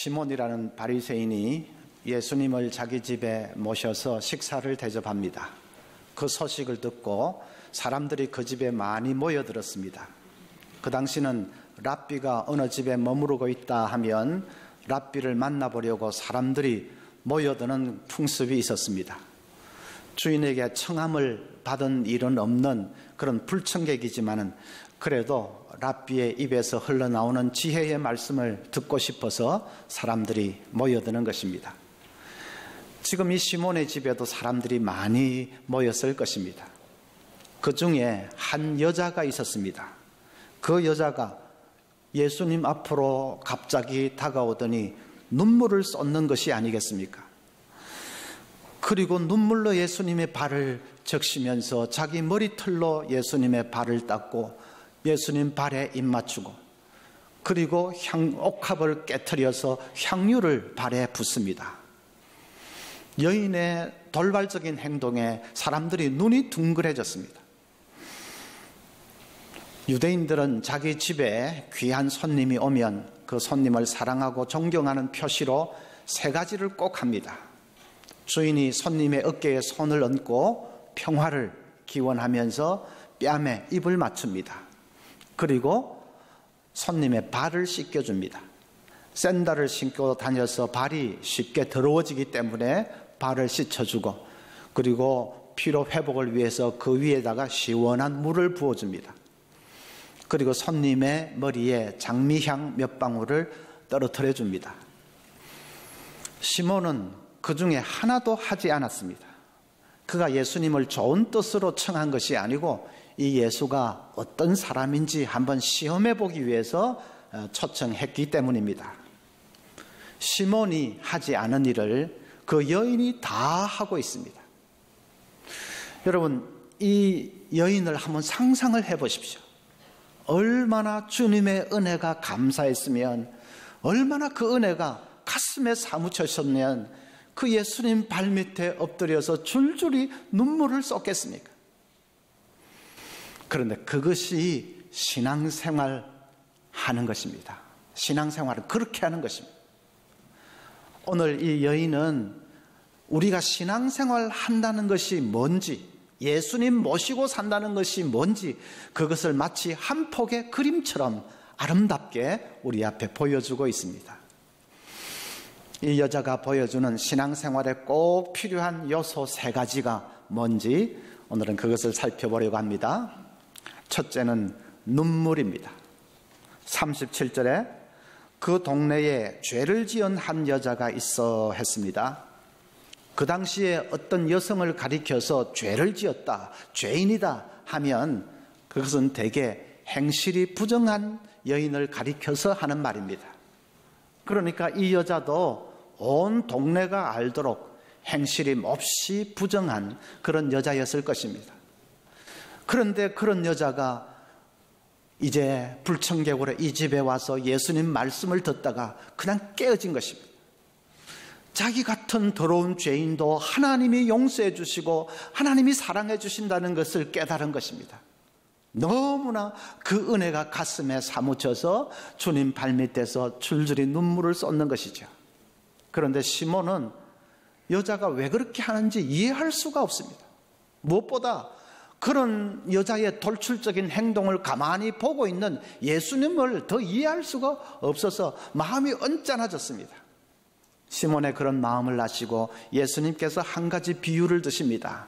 시몬이라는 바리새인이 예수님을 자기 집에 모셔서 식사를 대접합니다. 그 소식을 듣고 사람들이 그 집에 많이 모여들었습니다. 그 당시는 랍비가 어느 집에 머무르고 있다 하면 랍비를 만나보려고 사람들이 모여드는 풍습이 있었습니다. 주인에게 청함을 받은 일은 없는 그런 불청객이지만은 그래도 랍비의 입에서 흘러나오는 지혜의 말씀을 듣고 싶어서 사람들이 모여드는 것입니다. 지금 이 시몬의 집에도 사람들이 많이 모였을 것입니다. 그 중에 한 여자가 있었습니다. 그 여자가 예수님 앞으로 갑자기 다가오더니 눈물을 쏟는 것이 아니겠습니까? 그리고 눈물로 예수님의 발을 적시면서 자기 머리털로 예수님의 발을 닦고 예수님 발에 입 맞추고 그리고 옥합을 깨트려서 향유를 발에 붓습니다. 여인의 돌발적인 행동에 사람들이 눈이 둥그레졌습니다. 유대인들은 자기 집에 귀한 손님이 오면 그 손님을 사랑하고 존경하는 표시로 세 가지를 꼭 합니다. 주인이 손님의 어깨에 손을 얹고 평화를 기원하면서 뺨에 입을 맞춥니다. 그리고 손님의 발을 씻겨줍니다. 샌들을 신고 다녀서 발이 쉽게 더러워지기 때문에 발을 씻어주고 그리고 피로 회복을 위해서 그 위에다가 시원한 물을 부어줍니다. 그리고 손님의 머리에 장미향 몇 방울을 떨어뜨려 줍니다. 시몬은 그 중에 하나도 하지 않았습니다. 그가 예수님을 좋은 뜻으로 청한 것이 아니고 이 예수가 어떤 사람인지 한번 시험해 보기 위해서 초청했기 때문입니다. 시몬이 하지 않은 일을 그 여인이 다 하고 있습니다. 여러분, 이 여인을 한번 상상을 해 보십시오. 얼마나 주님의 은혜가 감사했으면, 얼마나 그 은혜가 가슴에 사무쳤으면 그 예수님 발밑에 엎드려서 줄줄이 눈물을 쏟겠습니까? 그런데 그것이 신앙생활 하는 것입니다. 신앙생활은 그렇게 하는 것입니다. 오늘 이 여인은 우리가 신앙생활 한다는 것이 뭔지, 예수님 모시고 산다는 것이 뭔지 그것을 마치 한 폭의 그림처럼 아름답게 우리 앞에 보여주고 있습니다. 이 여자가 보여주는 신앙생활에 꼭 필요한 요소 세 가지가 뭔지 오늘은 그것을 살펴보려고 합니다. 첫째는 눈물입니다. 37절에 그 동네에 죄를 지은 한 여자가 있어 했습니다. 그 당시에 어떤 여성을 가리켜서 죄를 지었다, 죄인이다 하면 그것은 대개 행실이 부정한 여인을 가리켜서 하는 말입니다. 그러니까 이 여자도 온 동네가 알도록 행실이 몹시 부정한 그런 여자였을 것입니다. 그런데 그런 여자가 이제 불청객으로 이 집에 와서 예수님 말씀을 듣다가 그냥 깨어진 것입니다. 자기 같은 더러운 죄인도 하나님이 용서해 주시고 하나님이 사랑해 주신다는 것을 깨달은 것입니다. 너무나 그 은혜가 가슴에 사무쳐서 주님 발밑에서 줄줄이 눈물을 쏟는 것이죠. 그런데 시몬은 여자가 왜 그렇게 하는지 이해할 수가 없습니다. 무엇보다 그런 여자의 돌출적인 행동을 가만히 보고 있는 예수님을 더 이해할 수가 없어서 마음이 언짢아졌습니다. 시몬의 그런 마음을 아시고 예수님께서 한 가지 비유를 드십니다.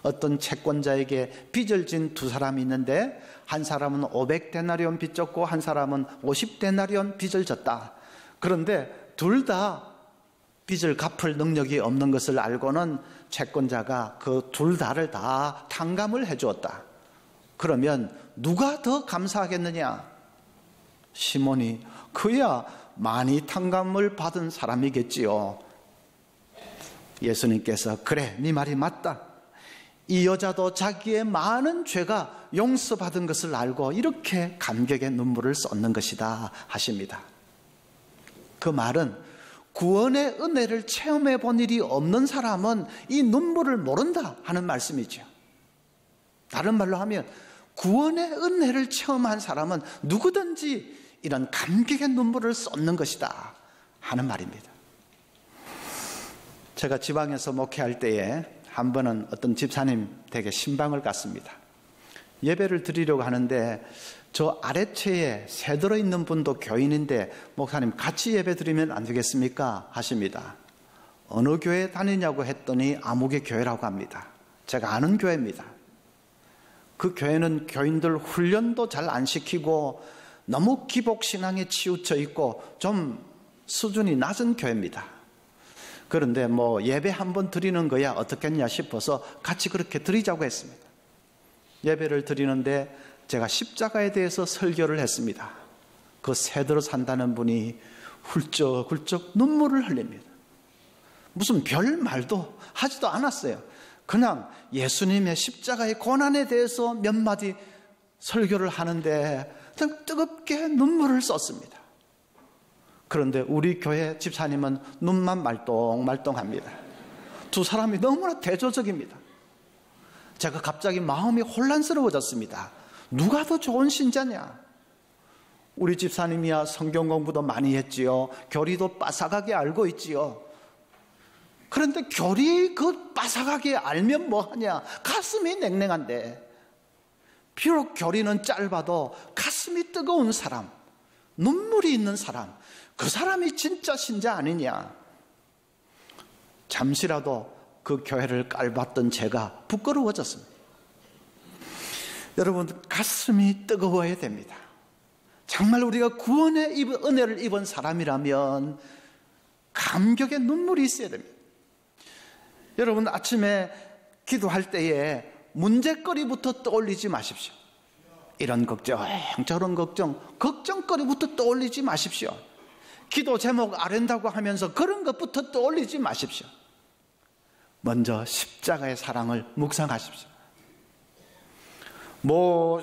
어떤 채권자에게 빚을 진 두 사람이 있는데 한 사람은 500데나리온 빚 졌고 한 사람은 50데나리온 빚을 졌다. 그런데 둘 다 빚을 갚을 능력이 없는 것을 알고는 채권자가 그 둘 다를 다 탕감을 해 주었다. 그러면 누가 더 감사하겠느냐? 시몬이 그야 많이 탕감을 받은 사람이겠지요. 예수님께서 그래, 네 말이 맞다. 이 여자도 자기의 많은 죄가 용서받은 것을 알고 이렇게 감격의 눈물을 쏟는 것이다 하십니다. 그 말은 구원의 은혜를 체험해 본 일이 없는 사람은 이 눈물을 모른다 하는 말씀이죠. 다른 말로 하면 구원의 은혜를 체험한 사람은 누구든지 이런 감격의 눈물을 쏟는 것이다 하는 말입니다. 제가 지방에서 목회할 때에 한 번은 어떤 집사님 댁에 신방을 갔습니다. 예배를 드리려고 하는데 저 아래채에 새들어 있는 분도 교인인데 목사님 같이 예배 드리면 안 되겠습니까? 하십니다. 어느 교회 다니냐고 했더니 아무개 교회라고 합니다. 제가 아는 교회입니다. 그 교회는 교인들 훈련도 잘 안 시키고 너무 기복신앙에 치우쳐 있고 좀 수준이 낮은 교회입니다. 그런데 예배 한번 드리는 거야 어떻겠냐 싶어서 같이 그렇게 드리자고 했습니다. 예배를 드리는데 제가 십자가에 대해서 설교를 했습니다. 그 새들어 산다는 분이 훌쩍훌쩍 눈물을 흘립니다. 무슨 별 말도 하지도 않았어요. 그냥 예수님의 십자가의 고난에 대해서 몇 마디 설교를 하는데 뜨겁게 눈물을 썼습니다. 그런데 우리 교회 집사님은 눈만 말똥말똥합니다. 두 사람이 너무나 대조적입니다. 제가 갑자기 마음이 혼란스러워졌습니다. 누가 더 좋은 신자냐? 우리 집사님이야 성경 공부도 많이 했지요. 교리도 빠삭하게 알고 있지요. 그런데 교리 그 빠삭하게 알면 뭐하냐? 가슴이 냉랭한데. 비록 교리는 짧아도 가슴이 뜨거운 사람, 눈물이 있는 사람, 그 사람이 진짜 신자 아니냐? 잠시라도 그 교회를 깔봤던 제가 부끄러워졌습니다. 여러분, 가슴이 뜨거워야 됩니다. 정말 우리가 구원의 은혜를 입은 사람이라면 감격의 눈물이 있어야 됩니다. 여러분, 아침에 기도할 때에 문제거리부터 떠올리지 마십시오. 이런 걱정, 저런 걱정거리부터 떠올리지 마십시오. 기도 제목 아랜다고 하면서 그런 것부터 떠올리지 마십시오. 먼저 십자가의 사랑을 묵상하십시오.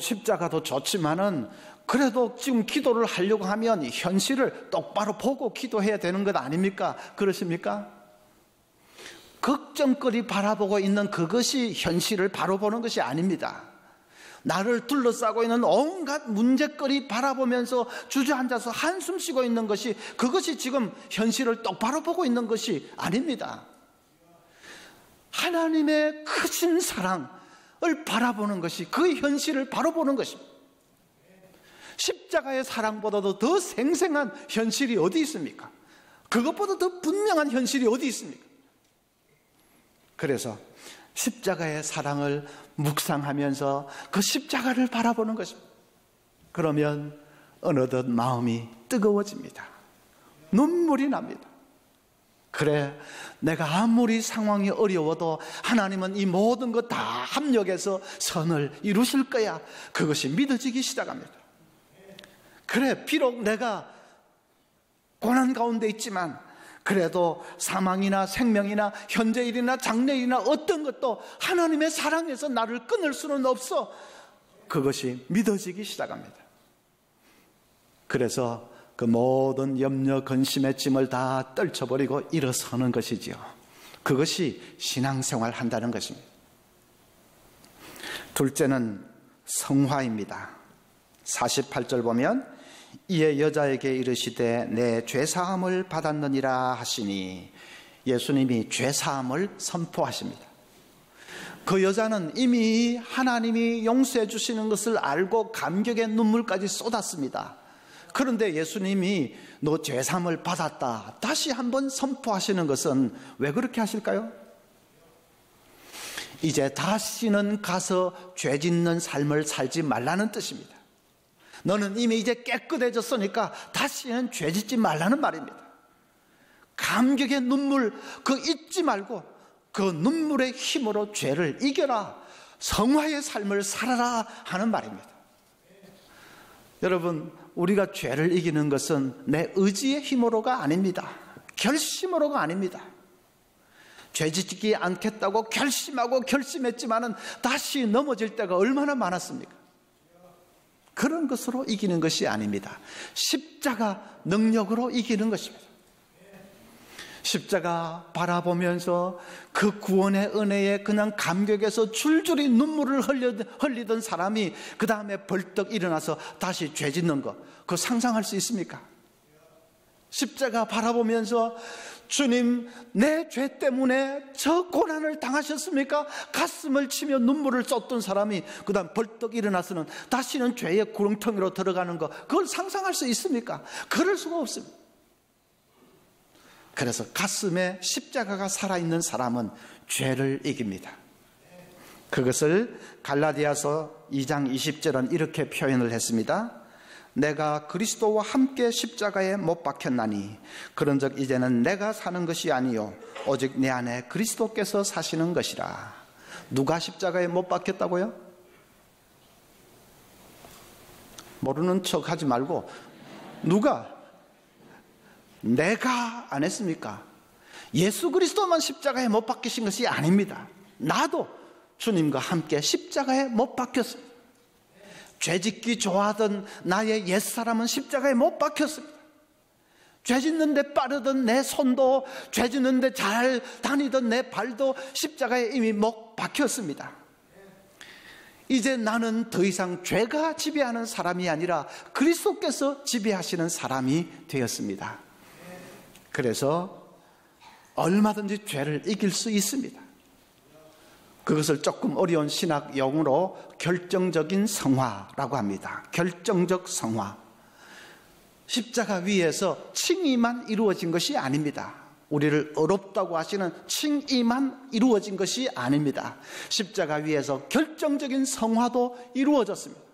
십자가도 좋지만은 그래도 지금 기도를 하려고 하면 현실을 똑바로 보고 기도해야 되는 것 아닙니까? 그러십니까? 걱정거리 바라보고 있는 그것이 현실을 바로 보는 것이 아닙니다. 나를 둘러싸고 있는 온갖 문제거리 바라보면서 주저앉아서 한숨 쉬고 있는 것이 그것이 지금 현실을 똑바로 보고 있는 것이 아닙니다. 하나님의 크신 사랑을 바라보는 것이 그 현실을 바로 보는 것입니다. 십자가의 사랑보다도 더 생생한 현실이 어디 있습니까? 그것보다 더 분명한 현실이 어디 있습니까? 그래서 십자가의 사랑을 묵상하면서 그 십자가를 바라보는 것입니다. 그러면 어느덧 마음이 뜨거워집니다. 눈물이 납니다. 그래, 내가 아무리 상황이 어려워도 하나님은 이 모든 것 다 합력해서 선을 이루실 거야. 그것이 믿어지기 시작합니다. 그래, 비록 내가 고난 가운데 있지만 그래도 사망이나 생명이나 현재일이나 장래일이나 어떤 것도 하나님의 사랑에서 나를 끊을 수는 없어. 그것이 믿어지기 시작합니다. 그래서 그 모든 염려 근심의 짐을 다 떨쳐버리고 일어서는 것이지요. 그것이 신앙생활 한다는 것입니다. 둘째는 성화입니다. 48절 보면 이에 여자에게 이르시되 내 죄사함을 받았느니라 하시니 예수님이 죄사함을 선포하십니다. 그 여자는 이미 하나님이 용서해 주시는 것을 알고 감격의 눈물까지 쏟았습니다. 그런데 예수님이 너 죄사함을 받았다 다시 한번 선포하시는 것은 왜 그렇게 하실까요? 이제 다시는 가서 죄 짓는 삶을 살지 말라는 뜻입니다. 너는 이미 이제 깨끗해졌으니까 다시는 죄 짓지 말라는 말입니다. 감격의 눈물 그 잊지 말고 그 눈물의 힘으로 죄를 이겨라. 성화의 삶을 살아라 하는 말입니다. 여러분, 우리가 죄를 이기는 것은 내 의지의 힘으로가 아닙니다. 결심으로가 아닙니다. 죄 짓지 않겠다고 결심하고 결심했지만은 다시 넘어질 때가 얼마나 많았습니까? 그런 것으로 이기는 것이 아닙니다. 십자가 능력으로 이기는 것입니다. 십자가 바라보면서 그 구원의 은혜에 그냥 감격해서 줄줄이 눈물을 흘리던 사람이 그 다음에 벌떡 일어나서 다시 죄 짓는 것, 그거 상상할 수 있습니까? 십자가 바라보면서 주님, 내 죄 때문에 저 고난을 당하셨습니까? 가슴을 치며 눈물을 쏟던 사람이 그 다음 벌떡 일어나서는 다시는 죄의 구렁텅이로 들어가는 거, 그걸 상상할 수 있습니까? 그럴 수가 없습니다. 그래서 가슴에 십자가가 살아있는 사람은 죄를 이깁니다. 그것을 갈라디아서 2장 20절은 이렇게 표현을 했습니다. 내가 그리스도와 함께 십자가에 못 박혔나니 그런즉 이제는 내가 사는 것이 아니요 오직 내 안에 그리스도께서 사시는 것이라. 누가 십자가에 못 박혔다고요? 모르는 척 하지 말고 누가? 내가 안 했습니까? 예수 그리스도만 십자가에 못 박히신 것이 아닙니다. 나도 주님과 함께 십자가에 못 박혔습니다. 죄짓기 좋아하던 나의 옛사람은 십자가에 못 박혔습니다. 죄짓는데 빠르던 내 손도, 죄짓는데 잘 다니던 내 발도 십자가에 이미 못 박혔습니다. 이제 나는 더 이상 죄가 지배하는 사람이 아니라 그리스도께서 지배하시는 사람이 되었습니다. 그래서 얼마든지 죄를 이길 수 있습니다. 그것을 조금 어려운 신학 용어로 결정적인 성화라고 합니다. 결정적 성화. 십자가 위에서 칭의만 이루어진 것이 아닙니다. 우리를 어렵다고 하시는 칭의만 이루어진 것이 아닙니다. 십자가 위에서 결정적인 성화도 이루어졌습니다.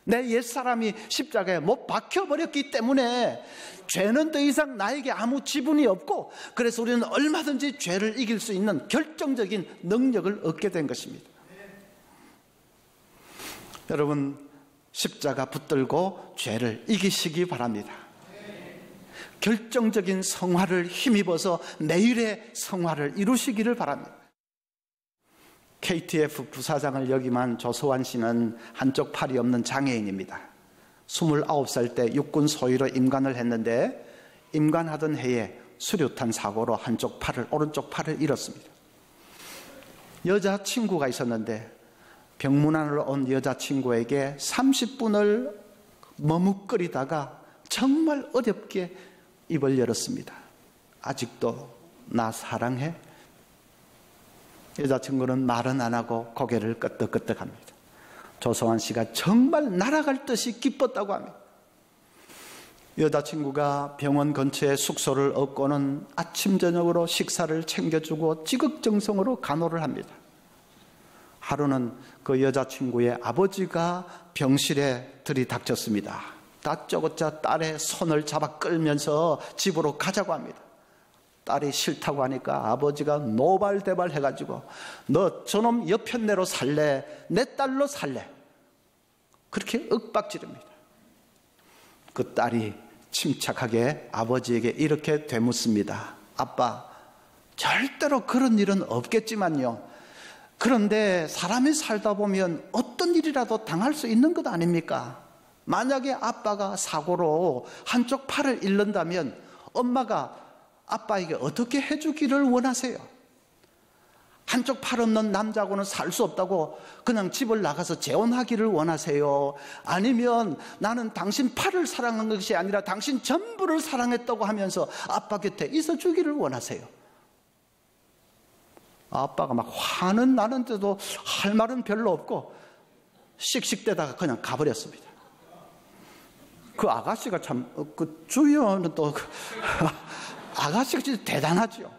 내 옛사람이 십자가에 못 박혀버렸기 때문에 죄는 더 이상 나에게 아무 지분이 없고, 그래서 우리는 얼마든지 죄를 이길 수 있는 결정적인 능력을 얻게 된 것입니다. 여러분, 십자가 붙들고 죄를 이기시기 바랍니다. 결정적인 성화를 힘입어서 내일의 성화를 이루시기를 바랍니다. KTF 부사장을 역임한 조소환 씨는 한쪽 팔이 없는 장애인입니다. 29살 때 육군 소위로 임관을 했는데 임관하던 해에 수류탄 사고로 오른쪽 팔을 잃었습니다. 여자친구가 있었는데 병문안으로 온 여자친구에게 30분을 머뭇거리다가 정말 어렵게 입을 열었습니다. 아직도 나 사랑해? 여자친구는 말은 안 하고 고개를 끄덕끄덕합니다. 조성환 씨가 정말 날아갈 듯이 기뻤다고 합니다. 여자친구가 병원 근처에 숙소를 얻고는 아침 저녁으로 식사를 챙겨주고 지극정성으로 간호를 합니다. 하루는 그 여자친구의 아버지가 병실에 들이닥쳤습니다. 다짜고짜 딸의 손을 잡아 끌면서 집으로 가자고 합니다. 딸이 싫다고 하니까 아버지가 노발대발 해가지고 너 저놈 여편네로 살래? 내 딸로 살래? 그렇게 윽박지릅니다. 그 딸이 침착하게 아버지에게 이렇게 되묻습니다. 아빠, 절대로 그런 일은 없겠지만요, 그런데 사람이 살다 보면 어떤 일이라도 당할 수 있는 것 아닙니까? 만약에 아빠가 사고로 한쪽 팔을 잃는다면 엄마가 아빠에게 어떻게 해주기를 원하세요? 한쪽 팔 없는 남자하고는 살 수 없다고 그냥 집을 나가서 재혼하기를 원하세요? 아니면 나는 당신 팔을 사랑한 것이 아니라 당신 전부를 사랑했다고 하면서 아빠 곁에 있어주기를 원하세요? 아빠가 막 화는 나는데도 할 말은 별로 없고 씩씩대다가 그냥 가버렸습니다. 그 아가씨가 참, 그 주연은 또 아가씨가 진짜 대단하죠.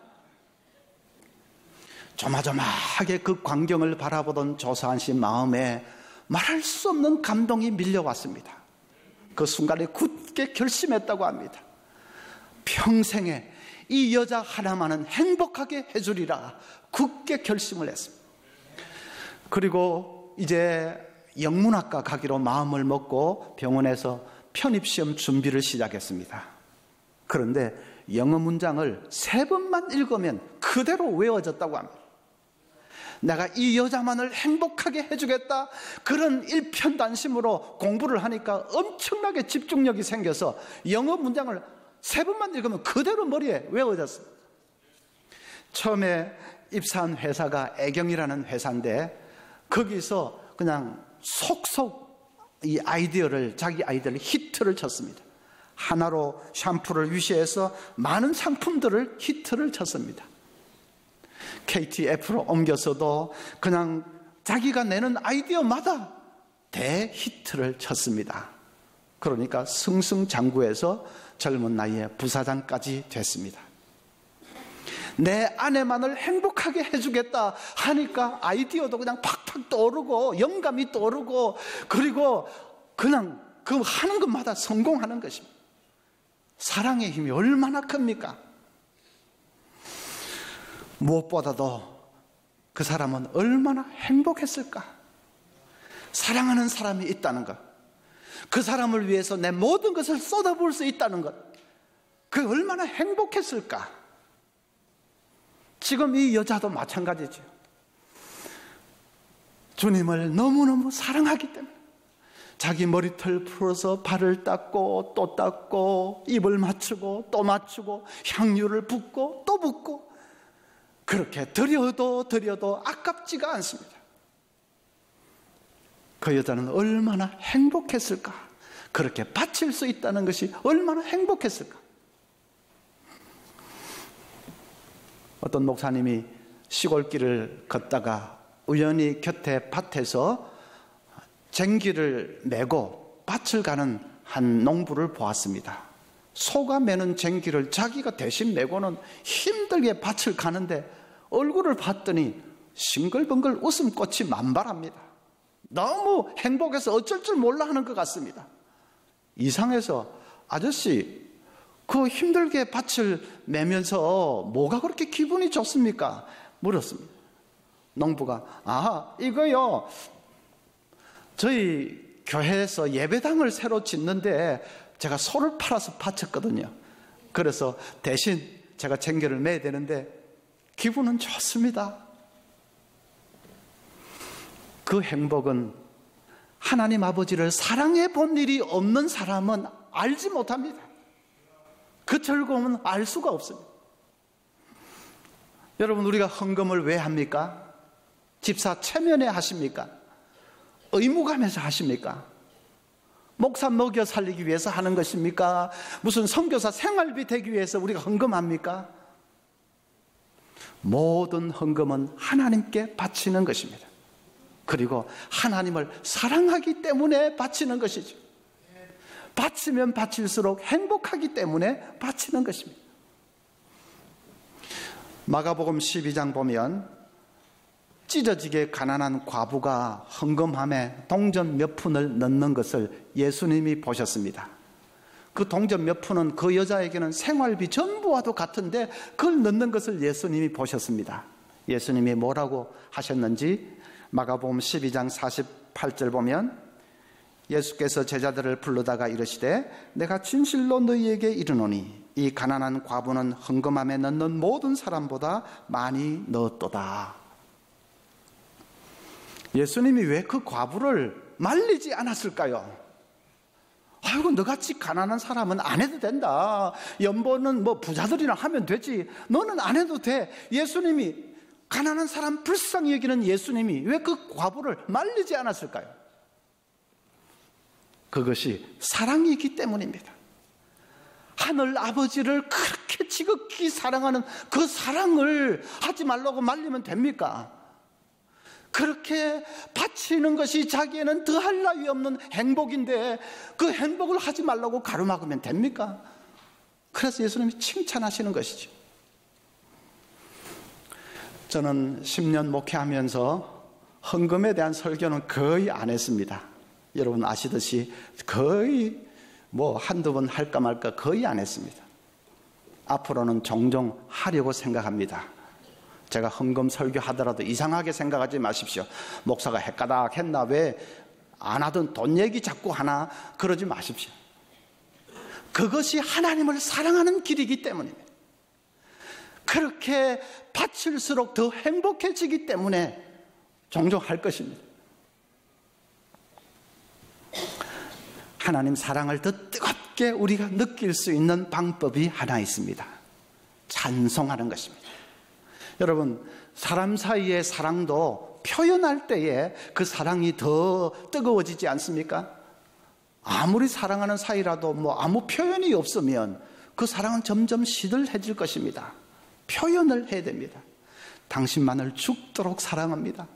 조마조마하게 그 광경을 바라보던 조사한 씨 마음에 말할 수 없는 감동이 밀려왔습니다. 그 순간에 굳게 결심했다고 합니다. 평생에 이 여자 하나만은 행복하게 해주리라 굳게 결심을 했습니다. 그리고 이제 영문학과 가기로 마음을 먹고 병원에서 편입시험 준비를 시작했습니다. 그런데 영어 문장을 3번만 읽으면 그대로 외워졌다고 합니다. 내가 이 여자만을 행복하게 해주겠다, 그런 일편단심으로 공부를 하니까 엄청나게 집중력이 생겨서 영어 문장을 3번만 읽으면 그대로 머리에 외워졌습니다. 처음에 입사한 회사가 애경이라는 회사인데 거기서 그냥 속속 이 아이디어를, 자기 아이디어를 히트를 쳤습니다. 하나로 샴푸를 위시해서 많은 상품들을 히트를 쳤습니다. KTF로 옮겨서도 그냥 자기가 내는 아이디어마다 대히트를 쳤습니다. 그러니까 승승장구해서 젊은 나이에 부사장까지 됐습니다. 내 아내만을 행복하게 해주겠다 하니까 아이디어도 그냥 팍팍 떠오르고 영감이 떠오르고, 그리고 그냥 그 하는 것마다 성공하는 것입니다. 사랑의 힘이 얼마나 큽니까? 무엇보다도 그 사람은 얼마나 행복했을까? 사랑하는 사람이 있다는 것, 그 사람을 위해서 내 모든 것을 쏟아부을 수 있다는 것, 그 얼마나 행복했을까? 지금 이 여자도 마찬가지죠. 주님을 너무너무 사랑하기 때문에 자기 머리털 풀어서 발을 닦고 또 닦고 입을 맞추고 또 맞추고 향유를 붓고 또 붓고, 그렇게 드려도 아깝지가 않습니다. 그 여자는 얼마나 행복했을까? 그렇게 바칠 수 있다는 것이 얼마나 행복했을까? 어떤 목사님이 시골길을 걷다가 우연히 곁에 밭에서 쟁기를 메고 밭을 가는 한 농부를 보았습니다. 소가 메는 쟁기를 자기가 대신 메고는 힘들게 밭을 가는데 얼굴을 봤더니 싱글벙글 웃음꽃이 만발합니다. 너무 행복해서 어쩔 줄 몰라 하는 것 같습니다. 이상해서 아저씨, 그 힘들게 밭을 메면서 뭐가 그렇게 기분이 좋습니까? 물었습니다. 농부가 이거요, 저희 교회에서 예배당을 새로 짓는데 제가 소를 팔아서 바쳤거든요. 그래서 대신 제가 쟁기를 매야 되는데 기분은 좋습니다. 그 행복은 하나님 아버지를 사랑해 본 일이 없는 사람은 알지 못합니다. 그 즐거움은 알 수가 없습니다. 여러분, 우리가 헌금을 왜 합니까? 집사 체면에 하십니까? 의무감에서 하십니까? 목사 먹여 살리기 위해서 하는 것입니까? 무슨 선교사 생활비 되기 위해서 우리가 헌금합니까? 모든 헌금은 하나님께 바치는 것입니다. 그리고 하나님을 사랑하기 때문에 바치는 것이죠. 바치면 바칠수록 행복하기 때문에 바치는 것입니다. 마가복음 12장 보면 찢어지게 가난한 과부가 헌금함에 동전 몇 푼을 넣는 것을 예수님이 보셨습니다. 그 동전 몇 푼은 그 여자에게는 생활비 전부와도 같은데 그걸 넣는 것을 예수님이 보셨습니다. 예수님이 뭐라고 하셨는지 마가복음 12장 48절 보면 예수께서 제자들을 불러다가 이르시되 내가 진실로 너희에게 이르노니 이 가난한 과부는 헌금함에 넣는 모든 사람보다 많이 넣었도다. 예수님이 왜 그 과부를 말리지 않았을까요? 아이고, 너같이 가난한 사람은 안 해도 된다. 연보는 뭐 부자들이나 하면 되지. 너는 안 해도 돼. 예수님이, 가난한 사람 불쌍히 여기는 예수님이 왜 그 과부를 말리지 않았을까요? 그것이 사랑이기 때문입니다. 하늘 아버지를 그렇게 지극히 사랑하는 그 사랑을 하지 말라고 말리면 됩니까? 그렇게 바치는 것이 자기에는 더할 나위 없는 행복인데 그 행복을 하지 말라고 가로막으면 됩니까? 그래서 예수님이 칭찬하시는 것이죠. 저는 10년 목회하면서 헌금에 대한 설교는 거의 안 했습니다. 여러분 아시듯이 거의 한두 번 할까 말까 거의 안 했습니다. 앞으로는 종종 하려고 생각합니다. 제가 헌금 설교하더라도 이상하게 생각하지 마십시오. 목사가 헷가닥 했나, 왜 안 하던 돈 얘기 자꾸 하나, 그러지 마십시오. 그것이 하나님을 사랑하는 길이기 때문입니다. 그렇게 바칠수록 더 행복해지기 때문에 종종 할 것입니다. 하나님 사랑을 더 뜨겁게 우리가 느낄 수 있는 방법이 하나 있습니다. 찬송하는 것입니다. 여러분, 사람 사이의 사랑도 표현할 때에 그 사랑이 더 뜨거워지지 않습니까? 아무리 사랑하는 사이라도 아무 표현이 없으면 그 사랑은 점점 시들해질 것입니다. 표현을 해야 됩니다. 당신만을 죽도록 사랑합니다.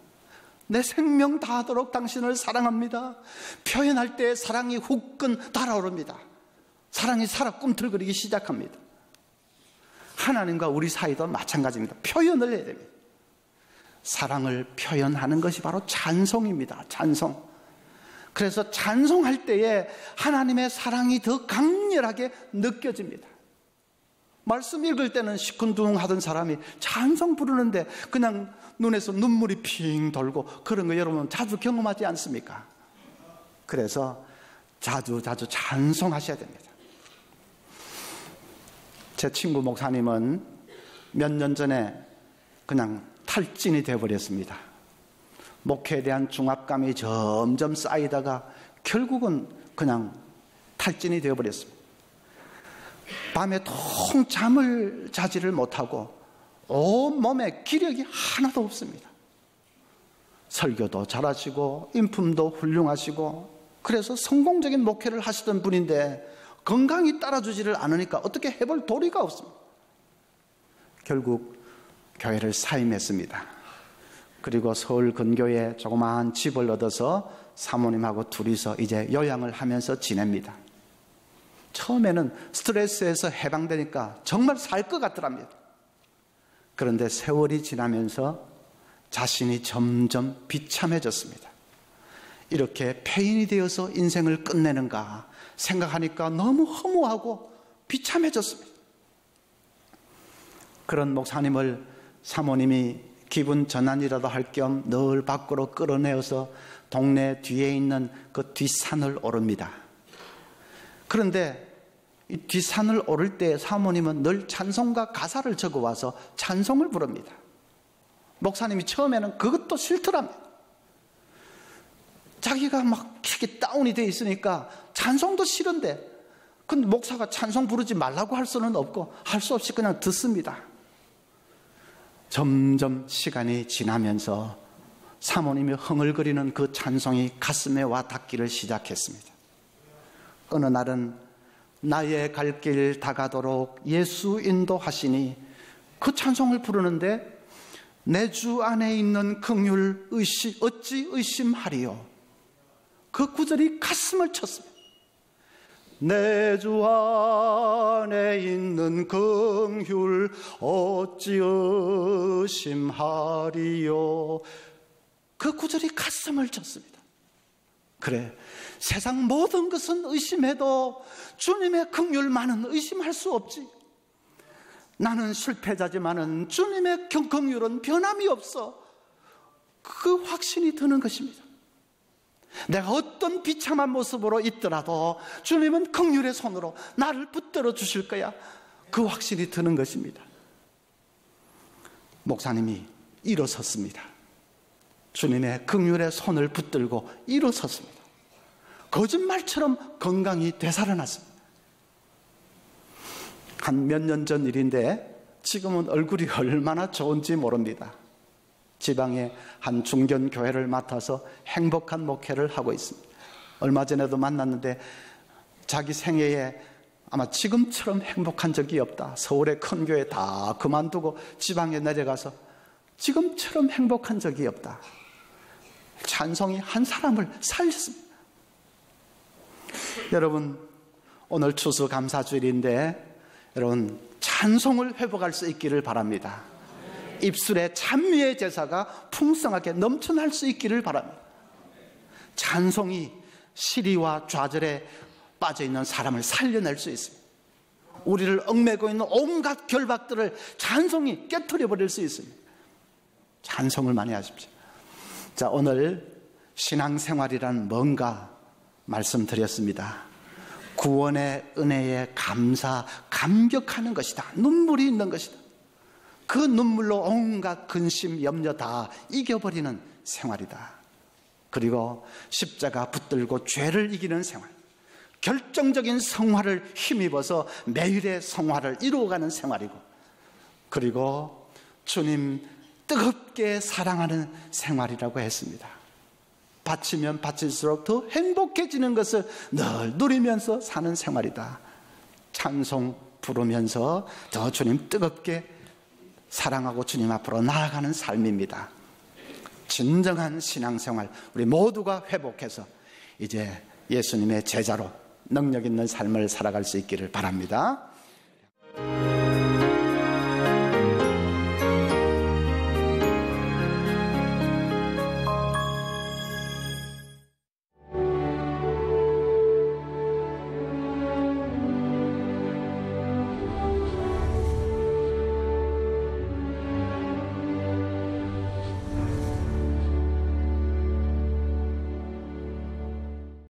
내 생명 다하도록 당신을 사랑합니다. 표현할 때 사랑이 후끈 달아오릅니다. 사랑이 살아 꿈틀거리기 시작합니다. 하나님과 우리 사이도 마찬가지입니다. 표현을 해야 됩니다. 사랑을 표현하는 것이 바로 찬송입니다. 찬송. 그래서 찬송할 때에 하나님의 사랑이 더 강렬하게 느껴집니다. 말씀 읽을 때는 시큰둥하던 사람이 찬송 부르는데 그냥 눈에서 눈물이 핑 돌고, 그런 거 여러분 자주 경험하지 않습니까? 그래서 자주 찬송하셔야 됩니다. 제 친구 목사님은 몇 년 전에 그냥 탈진이 되어버렸습니다. 목회에 대한 중압감이 점점 쌓이다가 결국은 그냥 탈진이 되어버렸습니다. 밤에 통 잠을 자지를 못하고 온몸에 기력이 하나도 없습니다. 설교도 잘하시고 인품도 훌륭하시고, 그래서 성공적인 목회를 하시던 분인데 건강이 따라주지를 않으니까 어떻게 해볼 도리가 없습니다. 결국 교회를 사임했습니다. 그리고 서울 근교에 조그마한 집을 얻어서 사모님하고 둘이서 이제 요양을 하면서 지냅니다. 처음에는 스트레스에서 해방되니까 정말 살 것 같더랍니다. 그런데 세월이 지나면서 자신이 점점 비참해졌습니다. 이렇게 폐인이 되어서 인생을 끝내는가 생각하니까 너무 허무하고 비참해졌습니다. 그런 목사님을 사모님이 기분 전환이라도 할 겸 늘 밖으로 끌어내어서 동네 뒤에 있는 그 뒷산을 오릅니다. 그런데 이 뒷산을 오를 때 사모님은 늘 찬송가 가사를 적어와서 찬송을 부릅니다. 목사님이 처음에는 그것도 싫더랍니다. 자기가 막 이렇게 다운이 돼 있으니까 찬송도 싫은데, 근데 목사가 찬송 부르지 말라고 할 수는 없고 할 수 없이 그냥 듣습니다. 점점 시간이 지나면서 사모님이 흥얼거리는 그 찬송이 가슴에 와 닿기를 시작했습니다. 어느 날은 나의 갈 길 다가도록 예수 인도하시니, 그 찬송을 부르는데 내 주 안에 있는 긍휼 어찌 의심하리요. 그 구절이 가슴을 쳤습니다. 내 주 안에 있는 긍휼 어찌 의심하리요. 그 구절이 가슴을 쳤습니다. 그래, 세상 모든 것은 의심해도 주님의 긍휼만은 의심할 수 없지. 나는 실패자지만은 주님의 긍휼은 변함이 없어. 그 확신이 드는 것입니다. 내가 어떤 비참한 모습으로 있더라도 주님은 긍휼의 손으로 나를 붙들어 주실 거야. 그 확신이 드는 것입니다. 목사님이 일어섰습니다. 주님의 긍휼의 손을 붙들고 일어섰습니다. 거짓말처럼 건강이 되살아났습니다. 한 몇 년 전 일인데 지금은 얼굴이 얼마나 좋은지 모릅니다. 지방의 한 중견 교회를 맡아서 행복한 목회를 하고 있습니다. 얼마 전에도 만났는데 자기 생애에 아마 지금처럼 행복한 적이 없다. 서울의 큰 교회 다 그만두고 지방에 내려가서 지금처럼 행복한 적이 없다. 찬송이 한 사람을 살렸습니다. 여러분, 오늘 추수감사주일인데 여러분 찬송을 회복할 수 있기를 바랍니다. 입술에 찬미의 제사가 풍성하게 넘쳐날 수 있기를 바랍니다. 찬송이 시리와 좌절에 빠져있는 사람을 살려낼 수 있습니다. 우리를 얽매고 있는 온갖 결박들을 찬송이 깨트려 버릴 수 있습니다. 찬송을 많이 하십시오. 자, 오늘 신앙생활이란 뭔가 말씀드렸습니다. 구원의 은혜에 감격하는 것이다. 눈물이 있는 것이다. 그 눈물로 온갖 근심, 염려 다 이겨버리는 생활이다. 그리고 십자가 붙들고 죄를 이기는 생활, 결정적인 성화를 힘입어서 매일의 성화를 이루어가는 생활이고, 그리고 주님 뜨겁게 사랑하는 생활이라고 했습니다. 바치면 바칠수록 더 행복해지는 것을 늘 누리면서 사는 생활이다. 찬송 부르면서 더 주님 뜨겁게 사랑하고 주님 앞으로 나아가는 삶입니다. 진정한 신앙생활 우리 모두가 회복해서 이제 예수님의 제자로 능력 있는 삶을 살아갈 수 있기를 바랍니다.